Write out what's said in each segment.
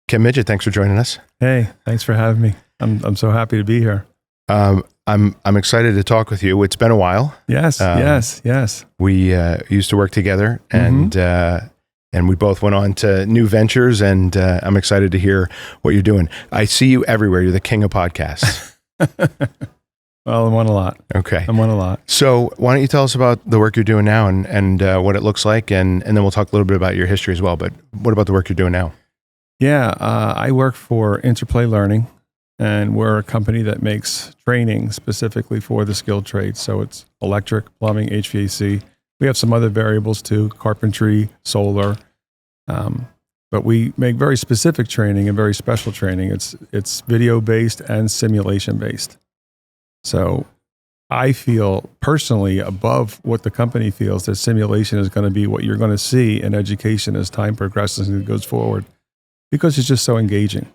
Ken Midgett, thanks for joining us. Hey, thanks for having me. I'm so happy to be here. I'm excited to talk with you. It's been a while. Yes, yes. We used to work together, and we both went on to new ventures. And I'm excited to hear what you're doing. I see you everywhere. You're the king of podcasts. Well, I'm on a lot. Okay, I'm on a lot. So why don't you tell us about the work you're doing now and what it looks like, and then we'll talk a little bit about your history as well. But what about the work you're doing now? Yeah, I work for Interplay Learning, and we're a company that makes training specifically for the skilled trades. So it's electric, plumbing, HVAC. We have some other variables too, carpentry, solar. But we make very specific training and very special training. It's video-based and simulation-based. So I feel personally above what the company feels that simulation is going to be what you're going to see in education as time progresses and it goes forward, because it's just so engaging.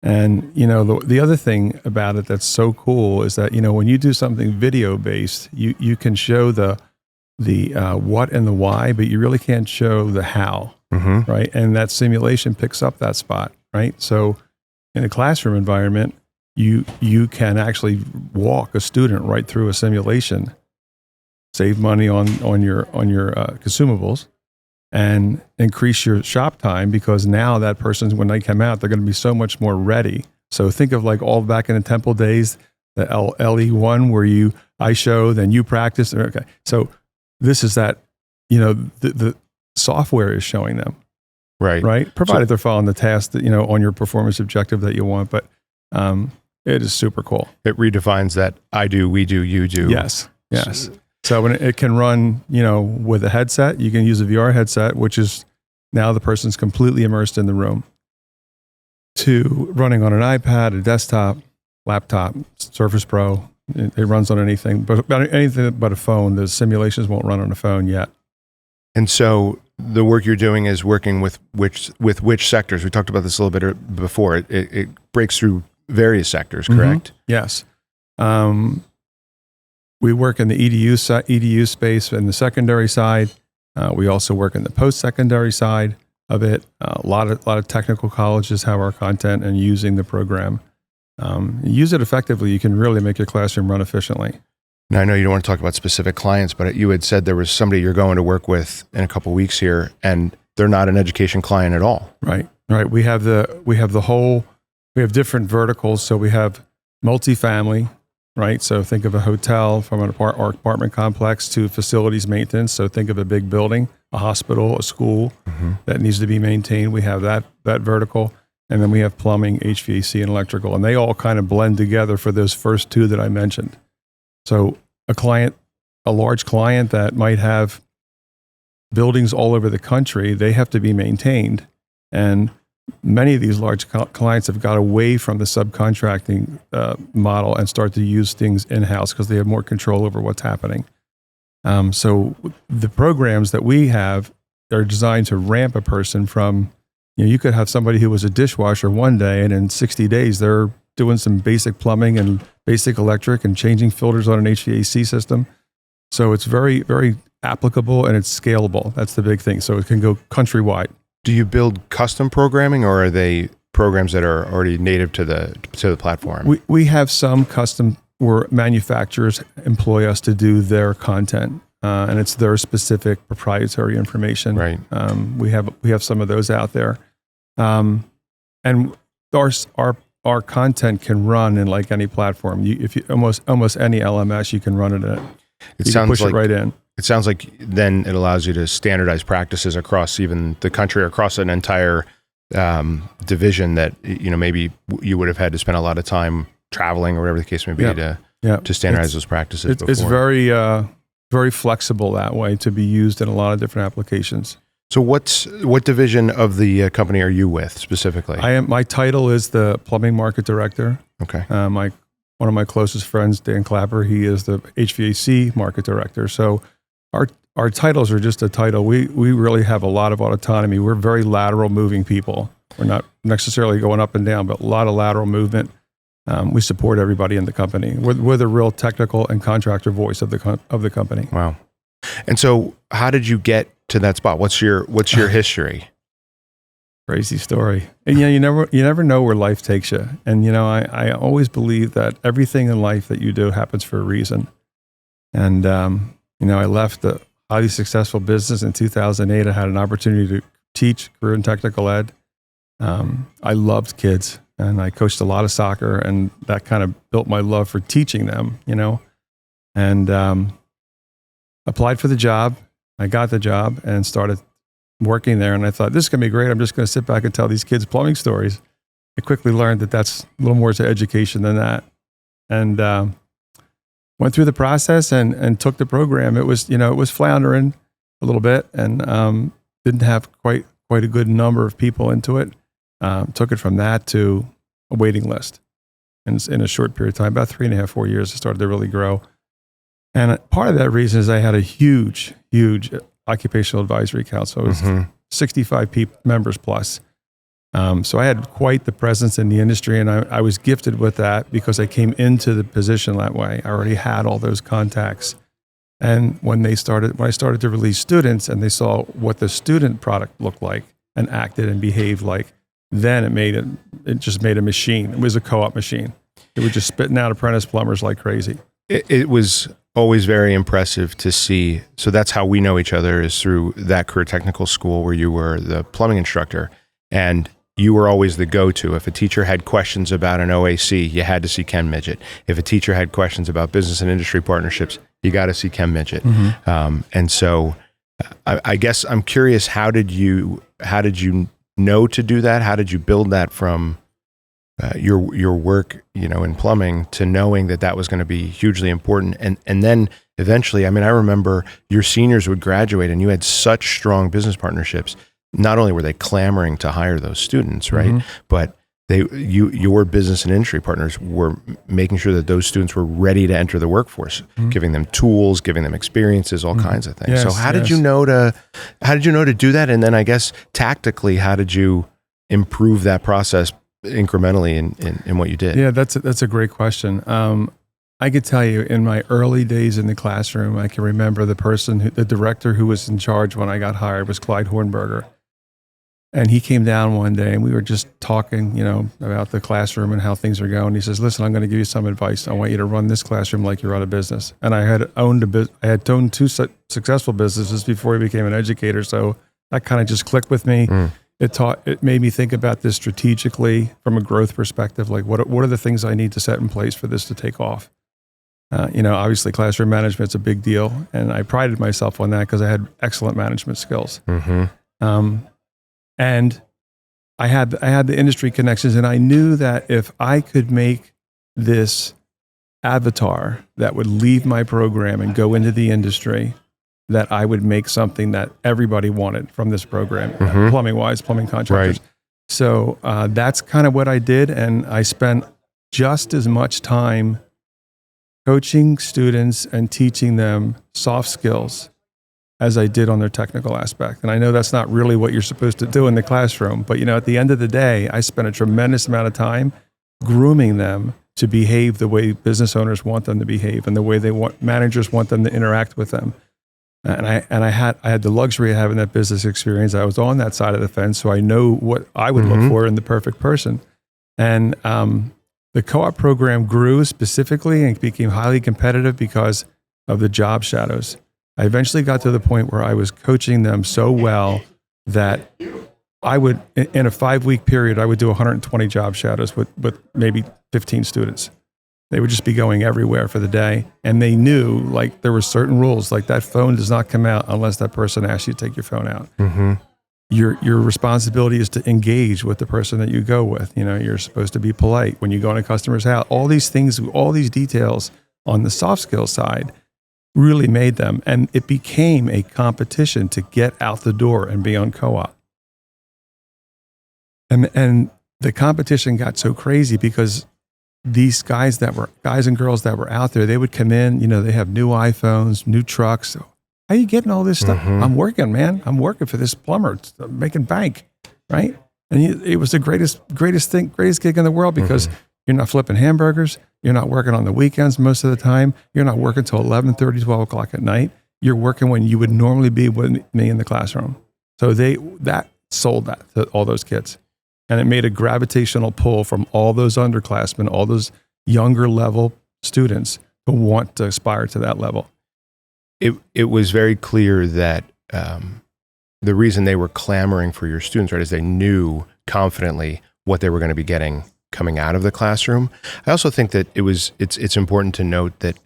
And, the other thing about it that's so cool is that, when you do something video-based, you can show the what and the why, but you really can't show the how, right? And that simulation picks up that spot, right? So in a classroom environment, you can actually walk a student right through a simulation, save money on your consumables, and increase your shop time, because now that person, when they come out, they're going to be so much more ready. So think of like all back in the Temple days, the LE1 where I show, then you practice. Okay, so this is that, the software is showing them, right? Provided they're following the task that, on your performance objective that you want, but it is super cool. It redefines that I do, we do, you do. Yes. So when it can run, with a headset, you can use a VR headset, which is now the person's completely immersed in the room, to running on an iPad, a desktop, laptop, Surface Pro. It runs on anything but a phone. The simulations won't run on a phone yet. And so the work you're doing is working with which sectors? We talked about this a little bit before. It breaks through various sectors, correct? Yes. We work in the EDU space in the secondary side. We also work in the post-secondary side of it. A lot of technical colleges have our content and using the program. Use it effectively, you can really make your classroom run efficiently. Now, I know you don't want to talk about specific clients, but you had said there was somebody you're going to work with in a couple of weeks here, and they're not an education client at all. Right. We have different verticals. So we have multifamily, right? So think of a hotel from an apartment complex to facilities maintenance. So think of a big building, a hospital, a school that needs to be maintained. We have that vertical. And then we have plumbing, HVAC, and electrical. And they all kind of blend together for those first two that I mentioned. So a large client that might have buildings all over the country, they have to be maintained. And many of these large clients have got away from the subcontracting model and start to use things in-house because they have more control over what's happening. So the programs that we have are designed to ramp a person from, you could have somebody who was a dishwasher one day, and in 60 days, they're doing some basic plumbing and basic electric and changing filters on an HVAC system. So it's very, very applicable and it's scalable. That's the big thing. So it can go countrywide. Do you build custom programming, or are they programs that are already native to the platform? We have some custom where manufacturers employ us to do their content, and it's their specific proprietary information. Right. We have some of those out there, and our content can run in like any platform. If you almost any LMS, you can run it in. It sounds push like it right in. It sounds like then it allows you to standardize practices across even the country, or across an entire division that maybe you would have had to spend a lot of time traveling or whatever the case may be to standardize those practices. It's very very flexible that way to be used in a lot of different applications. So what division of the company are you with specifically? My title is the plumbing market director. Okay. One of my closest friends, Dan Clapper, he is the HVAC market director. So our titles are just a title. We really have a lot of autonomy. We're very lateral moving people. We're not necessarily going up and down, but a lot of lateral movement. We support everybody in the company. We're the real technical and contractor voice of the company. Wow. And so how did you get to that spot? What's your history? Crazy story. And you never know where life takes you. And I always believe that everything in life that you do happens for a reason. And I left a highly successful business in 2008. I had an opportunity to teach career and technical ed. I loved kids, and I coached a lot of soccer, and that kind of built my love for teaching them. And applied for the job. I got the job and started working there, and I thought, this is going to be great. I'm just going to sit back and tell these kids plumbing stories. I quickly learned that that's a little more to education than that. And went through the process and took the program. It was floundering a little bit, and didn't have quite a good number of people into it. Took it from that to a waiting list. And in a short period of time, about 3.5, 4 years, it started to really grow. And part of that reason is I had a huge occupational advisory council. It was 65 members plus. So I had quite the presence in the industry, and I was gifted with that because I came into the position that way. I already had all those contacts. And when I started to release students and they saw what the student product looked like and acted and behaved like, then it just made a machine. It was a co-op machine. It was just spitting out apprentice plumbers like crazy. It was always very impressive to see. So that's how we know each other, is through that career technical school where you were the plumbing instructor, and you were always the go-to. If a teacher had questions about an OAC, you had to see Ken Midgett. If a teacher had questions about business and industry partnerships, you got to see Ken Midgett. And so I guess I'm curious, how did you know to do that? How did you build that from your work, in plumbing, to knowing that was going to be hugely important? And then eventually, I remember your seniors would graduate and you had such strong business partnerships. Not only were they clamoring to hire those students, right? But your business and industry partners were making sure that those students were ready to enter the workforce, giving them tools, giving them experiences, all kinds of things. Yes, so how did you know to do that? And then I guess tactically, how did you improve that process incrementally in what you did? Yeah, that's a great question. I could tell you, in my early days in the classroom, I can remember the director who was in charge when I got hired was Clyde Hornberger. And he came down one day and we were just talking, about the classroom and how things are going. He says, listen, I'm going to give you some advice. I want you to run this classroom like you're out of business. And I had owned two successful businesses before I became an educator. So that kind of just clicked with me. It made me think about this strategically from a growth perspective. Like what are the things I need to set in place for this to take off? Obviously classroom management's a big deal. And I prided myself on that because I had excellent management skills. And I had the industry connections, and I knew that if I could make this avatar that would leave my program and go into the industry, that I would make something that everybody wanted from this program, plumbing contractors. Right. So that's kind of what I did, and I spent just as much time coaching students and teaching them soft skills as I did on their technical aspect. And I know that's not really what you're supposed to do in the classroom, but at the end of the day, I spent a tremendous amount of time grooming them to behave the way business owners want them to behave and the way managers want them to interact with them. And I had the luxury of having that business experience. I was on that side of the fence, so I know what I would look for in the perfect person. And the co-op program grew specifically and became highly competitive because of the job shadows. I eventually got to the point where I was coaching them so well that I would, in a 5-week period, I would do 120 job shadows with maybe 15 students. They would just be going everywhere for the day. And they knew, like, there were certain rules, like that phone does not come out unless that person asks you to take your phone out. Your responsibility is to engage with the person that you go with. You're supposed to be polite when you go in a customer's house. All these things, all these details on the soft skills side really made them. And it became a competition to get out the door and be on co-op. And the competition got so crazy because these guys and girls that were out there, they would come in, they have new iPhones, new trucks. How are you getting all this stuff? I'm working, man. I'm working for this plumber, making bank, right? And it was the greatest gig in the world because you're not flipping hamburgers. You're not working on the weekends most of the time. You're not working till 11:30, 12 o'clock at night. You're working when you would normally be with me in the classroom. So sold that to all those kids. And it made a gravitational pull from all those underclassmen, all those younger level students who want to aspire to that level. It was very clear that the reason they were clamoring for your students, right, is they knew confidently what they were going to be getting coming out of the classroom. I also think that it's important to note that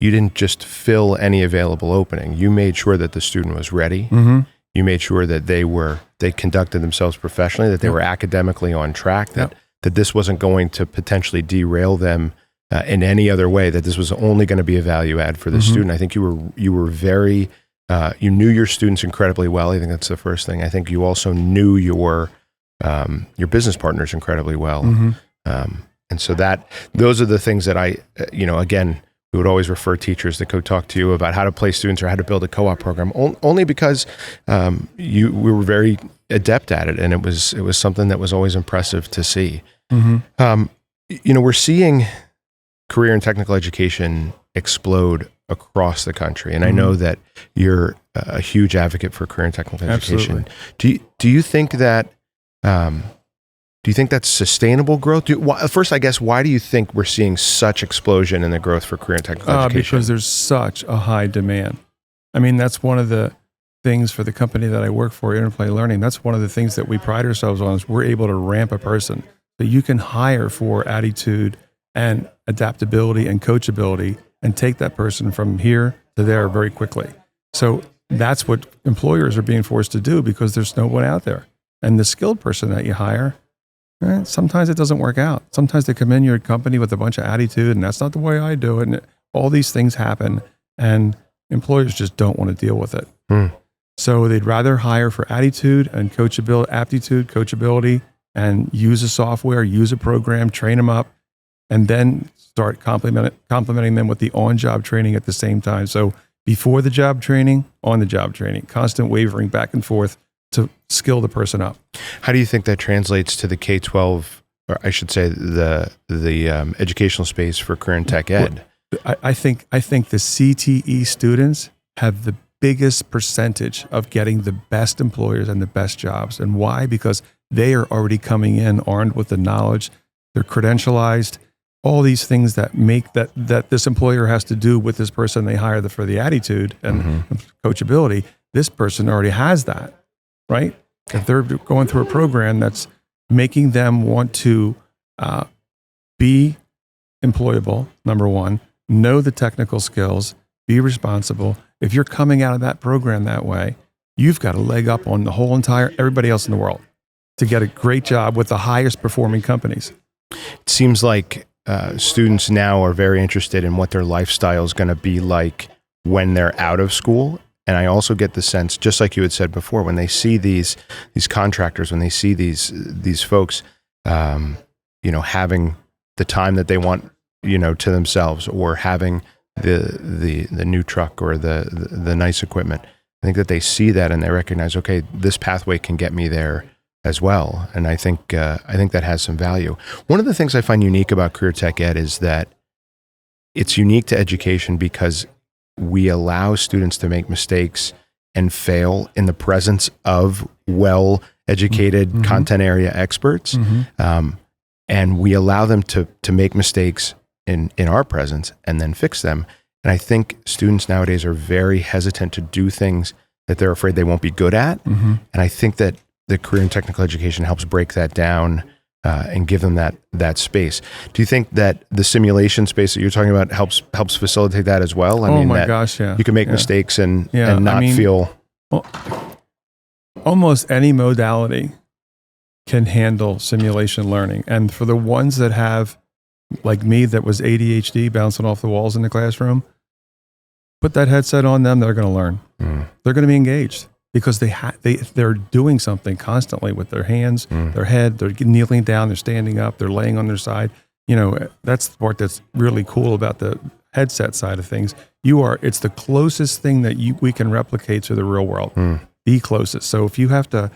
you didn't just fill any available opening. You made sure that the student was ready. Mm-hmm. You made sure that they conducted themselves professionally, that they were academically on track, that this wasn't going to potentially derail them in any other way, that this was only going to be a value add for the student. I think you were very, you knew your students incredibly well. I think that's the first thing. I think you also knew your business partners incredibly well. And so those are the things that again, we would always refer teachers to go talk to you about how to place students or how to build a co-op program, only because we were very adept at it, and it was something that was always impressive to see. We're seeing career and technical education explode across the country, and I know that you're a huge advocate for career and technical education. Do you think that? Do you think that's sustainable growth? First, I guess, why do you think we're seeing such explosion in the growth for career and technical education? Because there's such a high demand. I mean, that's one of the things for the company that I work for, Interplay Learning. That's one of the things that we pride ourselves on, is we're able to ramp a person that you can hire for attitude and adaptability and coachability and take that person from here to there very quickly. So that's what employers are being forced to do, because there's no one out there. And the skilled person that you hire, sometimes it doesn't work out. Sometimes they come in your company with a bunch of attitude, and that's not the way I do it. And all these things happen, and employers just don't want to deal with it. So they'd rather hire for attitude and coachability, and use a software, use a program, train them up, and then start complimenting them with the on-job training at the same time. So before the job training, on the job training, constant wavering back and forth to skill the person up. How do you think that translates to the K-12, or I should say the educational space for career and tech ed? I think the CTE students have the biggest percentage of getting the best employers and the best jobs. And why? Because they are already coming in armed with the knowledge. They're credentialized. All these things that make that this employer has to do with this person they hire for the attitude and coachability. This person already has that. Right? If they're going through a program that's making them want to be employable, number one, know the technical skills, be responsible. If you're coming out of that program that way, you've got a leg up on the whole everybody else in the world to get a great job with the highest performing companies. It seems like students now are very interested in what their lifestyle is going to be like when they're out of school. And I also get the sense, just like you had said before, when they see these contractors, when they see these folks, having the time that they want, to themselves, or having the new truck or the nice equipment, I think that they see that and they recognize, okay, this pathway can get me there as well. And I think that has some value. One of the things I find unique about career tech ed is that it's unique to education because we allow students to make mistakes and fail in the presence of well-educated content area experts. And we allow them to make mistakes in our presence and then fix them. And I think students nowadays are very hesitant to do things that they're afraid they won't be good at. And I think that the career and technical education helps break that down and give them that space. Do you think that the simulation space that you're talking about helps facilitate that as well? Gosh, yeah. You can make mistakes and not feel... Well, almost any modality can handle simulation learning. And for the ones that have, like me, that was ADHD bouncing off the walls in the classroom, put that headset on them, they're going to learn. They're going to be engaged. Because they're doing something constantly with their hands, their head, they're kneeling down, they're standing up, they're laying on their side. That's the part that's really cool about the headset side of things. It's the closest thing that we can replicate to the real world. The closest. So if you have to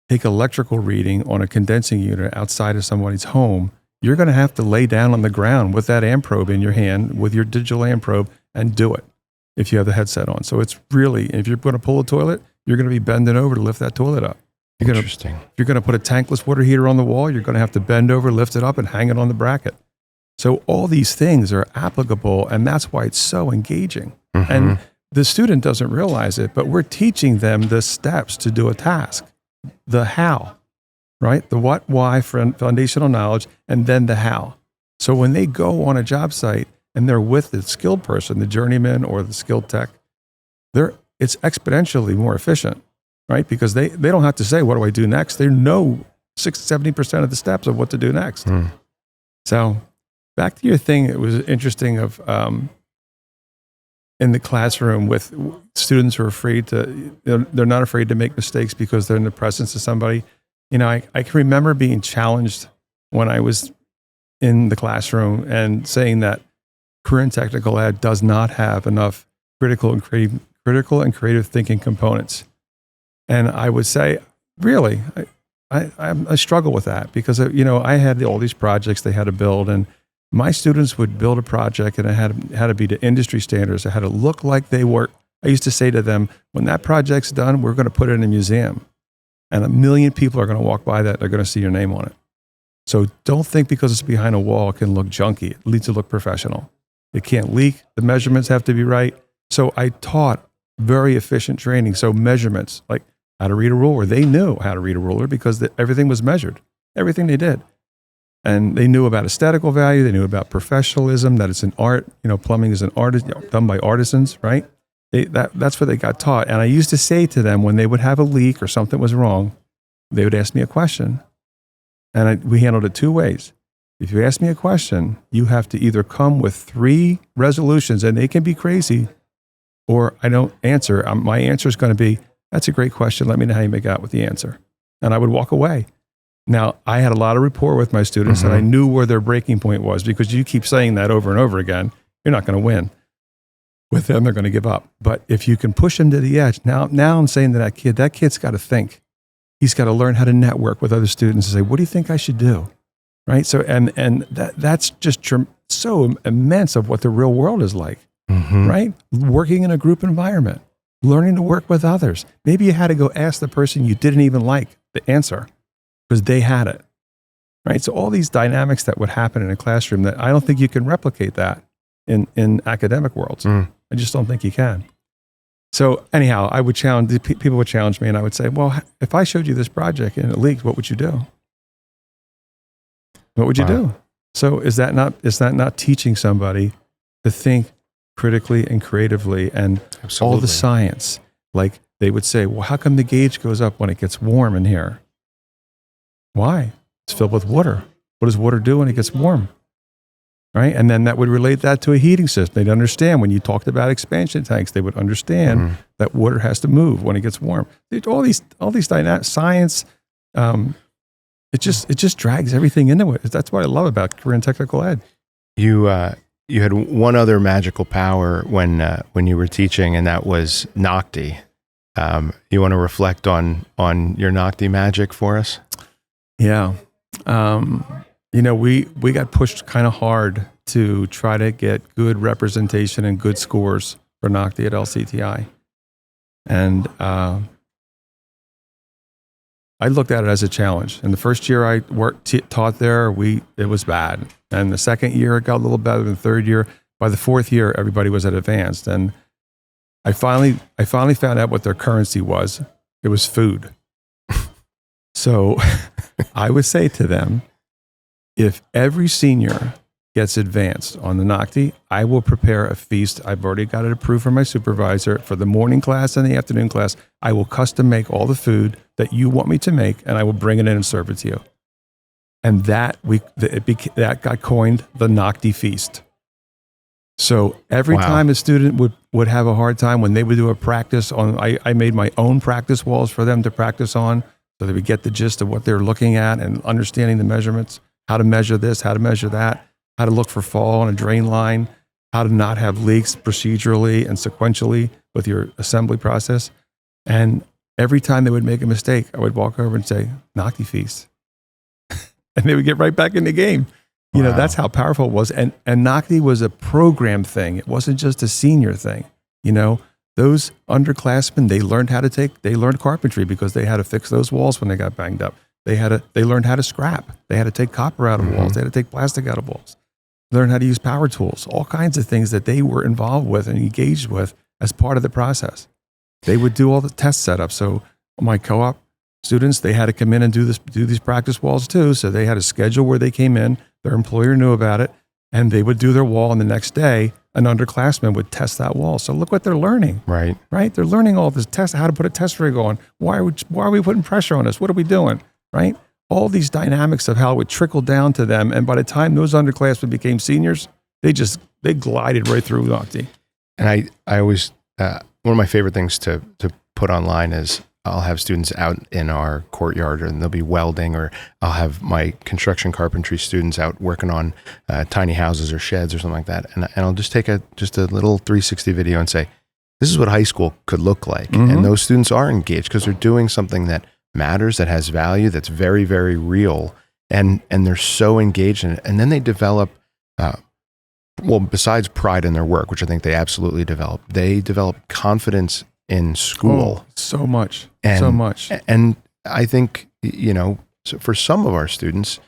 take electrical reading on a condensing unit outside of somebody's home, you're going to have to lay down on the ground with that amp probe in your hand, with your digital amp probe, and do it if you have the headset on. So it's really, if you're going to pull a toilet, you're going to be bending over to lift that toilet up. Interesting. If you're going to put a tankless water heater on the wall, you're going to have to bend over, lift it up, and hang it on the bracket. So all these things are applicable, and that's why it's so engaging. Mm-hmm. And the student doesn't realize it, but we're teaching them the steps to do a task, the how, right? The what, why, foundational knowledge, and then the how. So when they go on a job site and they're with the skilled person, the journeyman or the skilled tech, it's exponentially more efficient, right? Because they don't have to say, what do I do next? They know 70% of the steps of what to do next. Mm. So back to your thing, it was interesting of in the classroom with students who are they're not afraid to make mistakes because they're in the presence of somebody. I can remember being challenged when I was in the classroom and saying that career and technical ed does not have enough critical and creative thinking components. And I would say, really, I struggle with that because, I had all these projects they had to build, and my students would build a project and it had to be to industry standards. It had to look like they were. I used to say to them, when that project's done, we're going to put it in a museum. And 1 million people are going to walk by that. They're going to see your name on it. So don't think because it's behind a wall, it can look junky. It needs to look professional. It can't leak. The measurements have to be right. So I taught very efficient training. So measurements, like how to read a ruler. They knew how to read a ruler because everything was measured, everything they did. And they knew about aesthetical value. They knew about professionalism, that it's an art. Plumbing is an art done by artisans, right? That's what they got taught. And I used to say to them when they would have a leak or something was wrong, they would ask me a question. And we handled it 2 ways. If you ask me a question, you have to either come with 3 resolutions, and they can be crazy, or I don't answer. My answer is going to be, that's a great question. Let me know how you make out with the answer. And I would walk away. Now, I had a lot of rapport with my students, and I knew where their breaking point was, because you keep saying that over and over again, you're not going to win. With them, they're going to give up. But if you can push them to the edge, now I'm saying to that kid's got to think. He's got to learn how to network with other students and say, what do you think I should do? Right? So, and that's just so immense of what the real world is like, right? Working in a group environment, learning to work with others. Maybe you had to go ask the person you didn't even like the answer because they had it, right? So all these dynamics that would happen in a classroom that I don't think you can replicate that in academic worlds. I just don't think you can. So anyhow, people would challenge me, and I would say, well, if I showed you this project and it leaked, what would you do? What would you do? So is that not teaching somebody to think critically and creatively and all the science? Like they would say, well, how come the gauge goes up when it gets warm in here? Why? It's filled with water. What does water do when it gets warm? Right? And then that would relate that to a heating system. They'd understand when you talked about expansion tanks, they would understand that water has to move when it gets warm. All these dynamics, science, it just drags everything into it. That's what I love about career and technical ed. You had one other magical power when you were teaching, and that was Nocti. You want to reflect on your Nocti magic for us? Yeah. We got pushed kind of hard to try to get good representation and good scores for Nocti at LCTI. And I looked at it as a challenge. And the first year I taught there, it was bad. And the second year it got a little better than the third year. By the fourth year, everybody was at advanced. And I finally found out what their currency was. It was food. So I would say to them, if every senior gets advanced on the Nocti, I will prepare a feast. I've already got it approved from my supervisor for the morning class and the afternoon class. I will custom make all the food that you want me to make, and I will bring it in and serve it to you. And that got coined the Nocti feast. So every time a student would have a hard time when they would do a practice on, I made my own practice walls for them to practice on, so they would get the gist of what they're looking at and understanding the measurements, how to measure this, how to measure that, how to look for fall on a drain line, how to not have leaks procedurally and sequentially with your assembly process. And every time they would make a mistake, I would walk over and say, Nocti feast. And they would get right back in the game. You know, that's how powerful it was. And Nocti was a program thing. It wasn't just a senior thing. You know, those underclassmen, they learned carpentry because they had to fix those walls when they got banged up. They learned how to scrap. They had to take copper out of walls. They had to take plastic out of walls. Learn how to use power tools, all kinds of things that they were involved with and engaged with as part of the process. They would do all the test setups. So my co-op students, they had to come in and do these practice walls too. So they had a schedule where they came in, their employer knew about it, and they would do their wall, and the next day, an underclassman would test that wall. So look what they're learning. Right. They're learning all this test, how to put a test rig on. Why are we putting pressure on this? What are we doing? Right? All these dynamics of how it would trickle down to them. And by the time those underclassmen became seniors, they glided right through Nocti. And I always, one of my favorite things to put online is I'll have students out in our courtyard and they'll be welding, or I'll have my construction carpentry students out working on tiny houses or sheds or something like that. And I'll just take a little 360 video and say, this is what high school could look like. And those students are engaged because they're doing something that matters, that has value, that's very, very real. And they're so engaged in it. And then they develop, besides pride in their work, which I think they absolutely develop, they develop confidence in school. So much. And I think, so for some of our students,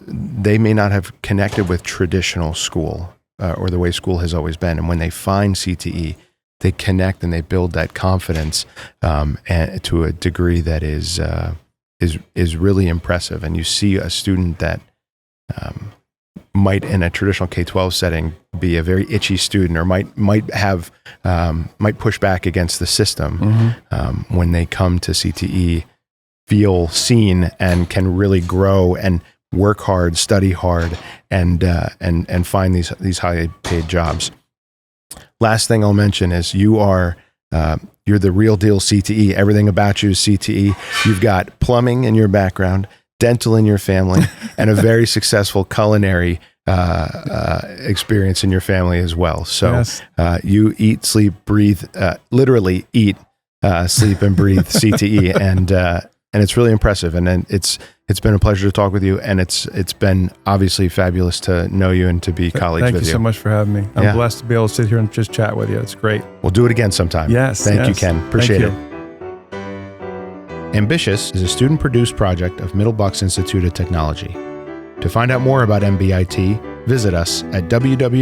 they may not have connected with traditional school or the way school has always been. And when they find CTE, they connect and they build that confidence and to a degree that is really impressive. And you see a student that might in a traditional K-12 setting be a very itchy student, or might push back against the system, when they come to CTE, feel seen and can really grow and work hard, study hard, and find these highly paid jobs. Last thing I'll mention is you're the real deal CTE. Everything about you is CTE. You've got plumbing in your background, dental in your family, and a very successful culinary experience in your family as well. So yes. You eat, sleep, breathe, literally eat, sleep, and breathe CTE, and it's really impressive. And then it's been a pleasure to talk with you, and it's been obviously fabulous to know you and to be colleagues with you. Thank you so much for having me. I'm blessed to be able to sit here and just chat with you. It's great. We'll do it again sometime. Yes. Thank you, Ken. Appreciate it. You. Ambitious is a student-produced project of Middle Bucks Institute of Technology. To find out more about MBIT, visit us at www.mbit.org.